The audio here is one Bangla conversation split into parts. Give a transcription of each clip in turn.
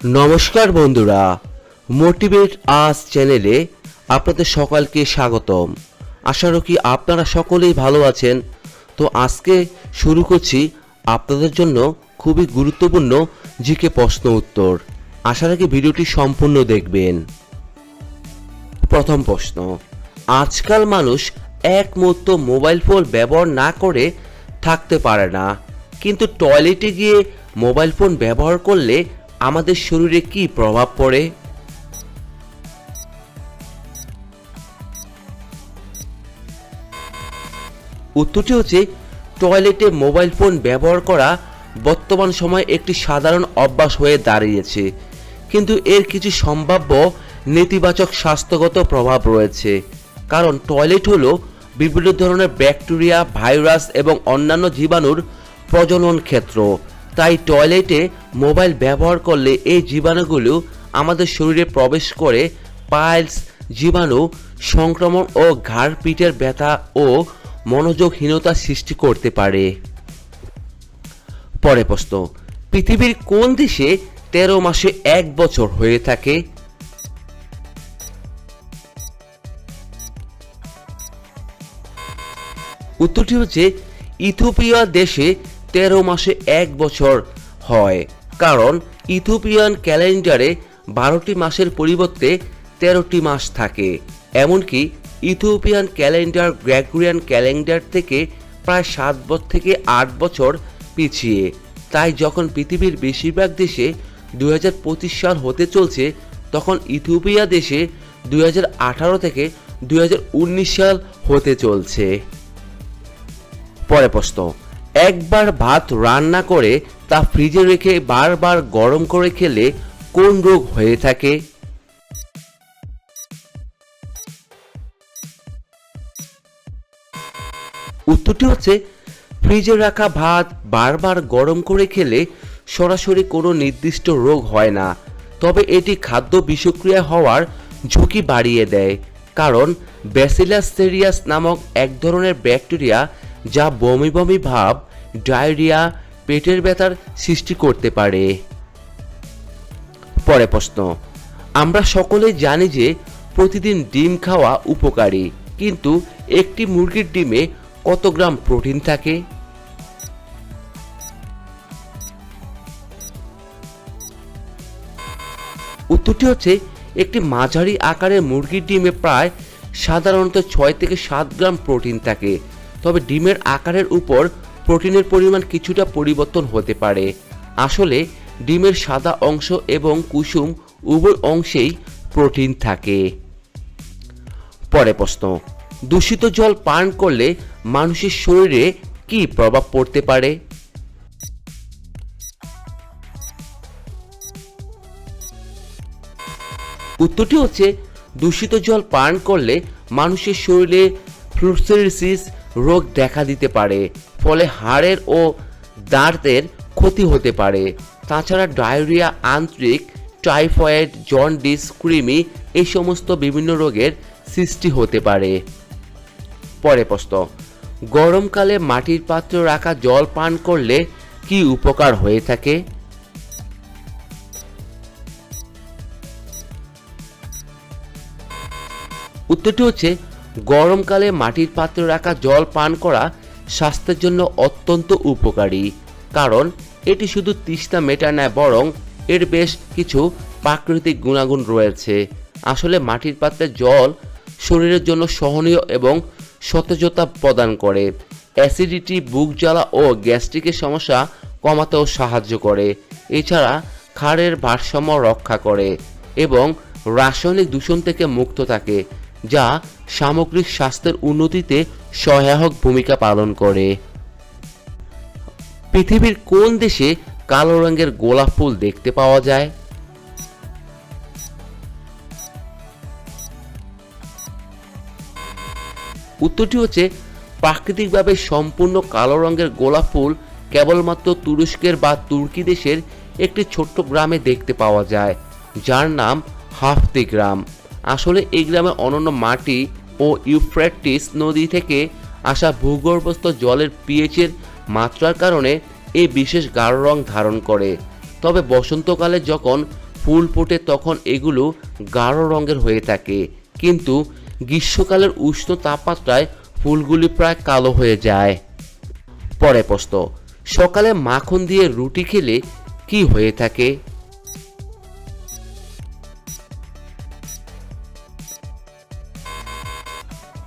নমস্কার বন্ধুরা, মোটিভেট আস চ্যানেলে আপনাদের সকলকে স্বাগতম। আশা রাখি আপনারা সকলেই ভালো আছেন। তো আজকে শুরু করছি আপনাদের জন্য খুবই গুরুত্বপূর্ণ জিকে প্রশ্ন উত্তর। আশা রাখি ভিডিওটি সম্পূর্ণ দেখবেন। প্রথম প্রশ্ন, আজকাল মানুষ এক মুহূর্ত মোবাইল ফোন ব্যবহার না করে থাকতে পারে না, কিন্তু টয়লেটে গিয়ে মোবাইল ফোন ব্যবহার করলে আমাদের শরীরে কি প্রভাব পড়ে? উত্তরটি হচ্ছে, টয়লেটে মোবাইল ফোন ব্যবহার করা বর্তমান সময়ে একটি সাধারণ অভ্যাস হয়ে দাঁড়িয়েছে, কিন্তু এর কিছু সম্ভাব্য নেতিবাচক স্বাস্থ্যগত প্রভাব রয়েছে। কারণ টয়লেট হলো বিভিন্ন ধরনের ব্যাকটেরিয়া, ভাইরাস এবং অন্যান্য জীবাণুর প্রজনন ক্ষেত্র। তাই টয়লেটে মোবাইল ব্যবহার করলে এই জীবাণুগুলো আমাদের শরীরে প্রবেশ করে পাইলস, জীবাণু সংক্রমণ ও ঘাড় পিঠের ব্যথা ও মনোযোগহীনতা সৃষ্টি করতে পারে। পরের প্রশ্ন, পৃথিবীর কোন দেশে 13 মাসে 1 বছর হয়ে থাকে? উত্তরটি হচ্ছে, ইথিওপিয়া দেশে 13 মাসে 1 বছর হয়। কারণ ইথিওপিয়ান ক্যালেন্ডারে 12টি মাসের পরিবর্তে 13টি মাস থাকে। এমনকি ইথিওপিয়ান ক্যালেন্ডার গ্রেগরিয়ান ক্যালেন্ডার থেকে প্রায় 7 থেকে 8 বছর পিছিয়ে। তাই যখন পৃথিবীর বেশিরভাগ দেশে 2025 সাল হতে চলছে, তখন ইথিওপিয়া দেশে 2018 থেকে 2019 সাল হতে চলছে। পরের প্রশ্ন, একবার ভাত রান্না করে তা ফ্রিজে রেখে বারবার গরম করে খেলে কোন রোগ হয়ে থাকে? উত্তরটি হচ্ছে, ফ্রিজে রাখা ভাত বারবার গরম করে খেলে সরাসরি কোনো নির্দিষ্ট রোগ হয় না, তবে এটি খাদ্য বিষক্রিয়া হওয়ার ঝুঁকি বাড়িয়ে দেয়। কারণ ব্যাসিলাস সেরিয়াস নামক এক ধরনের ব্যাকটেরিয়া যা বমি বমি ভাব, ডায়রিয়া, পেটের ব্যথার সৃষ্টি করতে পারে। পরের প্রশ্ন, আমরা সকলেই জানি যে প্রতিদিন ডিম খাওয়া উপকারী, কিন্তু একটি মুরগির ডিমে কত গ্রাম প্রোটিন থাকে? উত্তরটি হচ্ছে, একটি মাঝারি আকারের মুরগির ডিমে প্রায় সাধারণত 6 থেকে 7 গ্রাম প্রোটিন থাকে। তবে ডিমের আকারের উপর প্রোটিনের পরিমাণ কিছুটা পরিবর্তন হতে পারে। আসলে ডিমের সাদা অংশ এবং কুসুম উভয় অংশেই প্রোটিন থাকে। পরের প্রশ্ন, দূষিত জল পান করলে মানুষের শরীরে কি প্রভাব পড়তে পারে? উত্তরটি হচ্ছে, দূষিত জল পান করলে মানুষের শরীরে ফ্লুরোসিস রোগ দেখা দিতে পারে, ফলে হাড়ের ও দাঁতের ক্ষতি হতে পারে। তাছাড়া ডায়রিয়া, আন্ত্রিক, টাইফয়েড, জন্ডিস, কৃমি এই সমস্ত বিভিন্ন রোগের সৃষ্টি হতে পারে। পরের প্রশ্ন, গরমকালে মাটির পাত্রে রাখা জল পান করলে কি উপকার হয়ে থাকে? উত্তরটি হচ্ছে, গরমকালে মাটির পাত্রে রাখা জল পান করা স্বাস্থ্যের জন্য অত্যন্ত উপকারী। কারণ এটি শুধু তৃষ্ণা মেটায় না, বরং এর বেশ কিছু প্রাকৃতিক গুণাগুণ রয়েছে। আসলে মাটির পাত্রের জল শরীরের জন্য সহনীয় এবং সতেজতা প্রদান করে। অ্যাসিডিটি, বুক জ্বালা ও গ্যাস্ট্রিকের সমস্যা কমাতেও সাহায্য করে। এছাড়া হাড়ের ভারসাম্য রক্ষা করে এবং রাসায়নিক দূষণ থেকে মুক্ত থাকে, যা সামগ্রিক স্বাস্থ্যের উন্নতিতে সহায়ক ভূমিকা পালন করে। পৃথিবীর কোন দেশে কালো রঙের গোলাপ ফুল দেখতে পাওয়া যায়? উত্তরটি হচ্ছে, প্রাকৃতিকভাবে সম্পূর্ণ কালো রঙের গোলাপ ফুল কেবলমাত্র তুরস্কের বা তুর্কি দেশের একটি ছোট্ট গ্রামে দেখতে পাওয়া যায়, যার নাম হাফতি গ্রাম। আসলে এই গ্রামে অনন্য মাটি ও ইউফ্রেটিস নদী থেকে আসা ভূগর্ভস্থ জলের পিএইচের মাত্রার কারণে এই বিশেষ গাঢ় রং ধারণ করে। তবে বসন্তকালে যখন ফুল ফোটে তখন এগুলো গাঢ় রঙের হয়ে থাকে, কিন্তু গ্রীষ্মকালের উষ্ণ তাপমাত্রায় ফুলগুলি প্রায় কালো হয়ে যায়। পরের প্রশ্ন, সকালে মাখন দিয়ে রুটি খেলে কি হয়ে থাকে?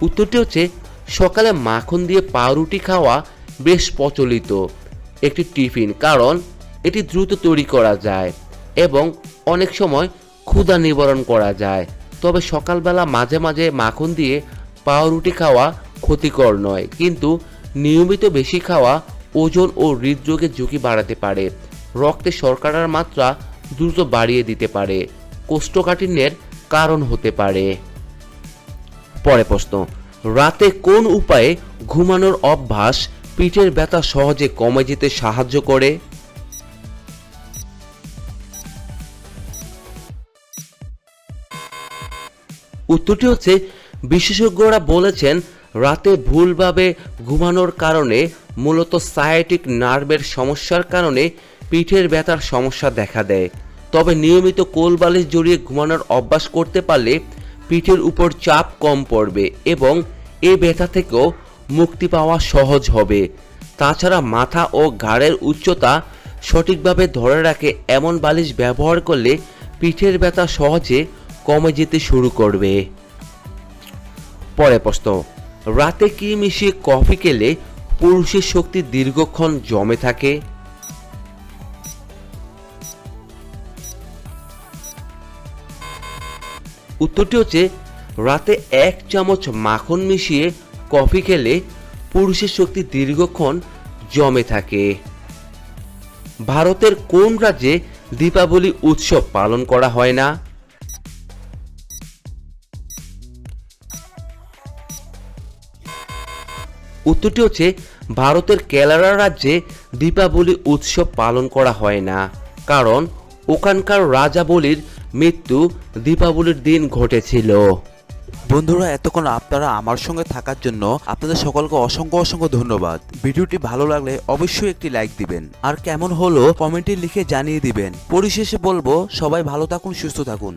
উত্তরটি হচ্ছে সকালে মাখন দিয়ে পাউরুটি খাওয়া বেশ প্রচলিত একটি টিফিন, কারণ এটি দ্রুত তৈরি করা যায় এবং অনেক সময় ক্ষুধা নিবারণ করা যায়। তবে সকালবেলা মাঝে মাঝে মাখন দিয়ে পাউরুটি খাওয়া ক্ষতিকর নয়, কিন্তু নিয়মিত বেশি খাওয়া ওজন ও হৃদরোগের ঝুঁকি বাড়াতে পারে, রক্তে শর্করার মাত্রা দ্রুত বাড়িয়ে দিতে পারে, কোষ্ঠকাঠিন্যের কারণ হতে পারে। পরের প্রশ্ন, রাতে কোন উপায়ে ঘুমানোর অভ্যাস পিঠের ব্যথা সহজে কমে যেতে সাহায্য করে? উত্তরটি হচ্ছে বিশেষজ্ঞরা বলেছেন রাতে ভুলভাবে ঘুমানোর কারণে, মূলত সায়াটিক নার্ভের সমস্যার কারণে পিঠের ব্যথার সমস্যা দেখা দেয়। তবে নিয়মিত কোলবালিশ জড়িয়ে ঘুমানোর অভ্যাস করতে পারলে পিঠের উপর চাপ কম পড়বে এবং এই ব্যথা থেকেও মুক্তি পাওয়া সহজ হবে। তাছাড়া মাথা ও ঘাড়ের উচ্চতা সঠিকভাবে ধরে রাখে এমন বালিশ ব্যবহার করলে পিঠের ব্যথা সহজে কমে যেতে শুরু করবে। পরের প্রশ্ন, রাতে কি মিশিয়ে কফি খেলে পুরুষের শক্তি দীর্ঘক্ষণ জমে থাকে? উত্তরটি হচ্ছে রাতে 1 চামচ মাখন মিশিয়ে কফি খেলে পুরুষের শক্তি দীর্ঘক্ষণ জমে থাকে। ভারতের কোন রাজ্যে দীপাবলি উৎসব পালন করা হয় না? উত্তরটি হচ্ছে ভারতের কেরালা রাজ্যে দীপাবলি উৎসব পালন করা হয় না, কারণ ওখানকার রাজা বলির মৃত্যু দীপাবলির দিন ঘটেছিল। বন্ধুরা, এতক্ষণ আপনারা আমার সঙ্গে থাকার জন্য আপনাদের সকলকে অসংখ্য অসংখ্য ধন্যবাদ। ভিডিওটি ভালো লাগলে অবশ্যই একটি লাইক দিবেন, আর কেমন হলো কমেন্টে লিখে জানিয়ে দিবেন। পরিশেষে বলবো, সবাই ভালো থাকুন, সুস্থ থাকুন।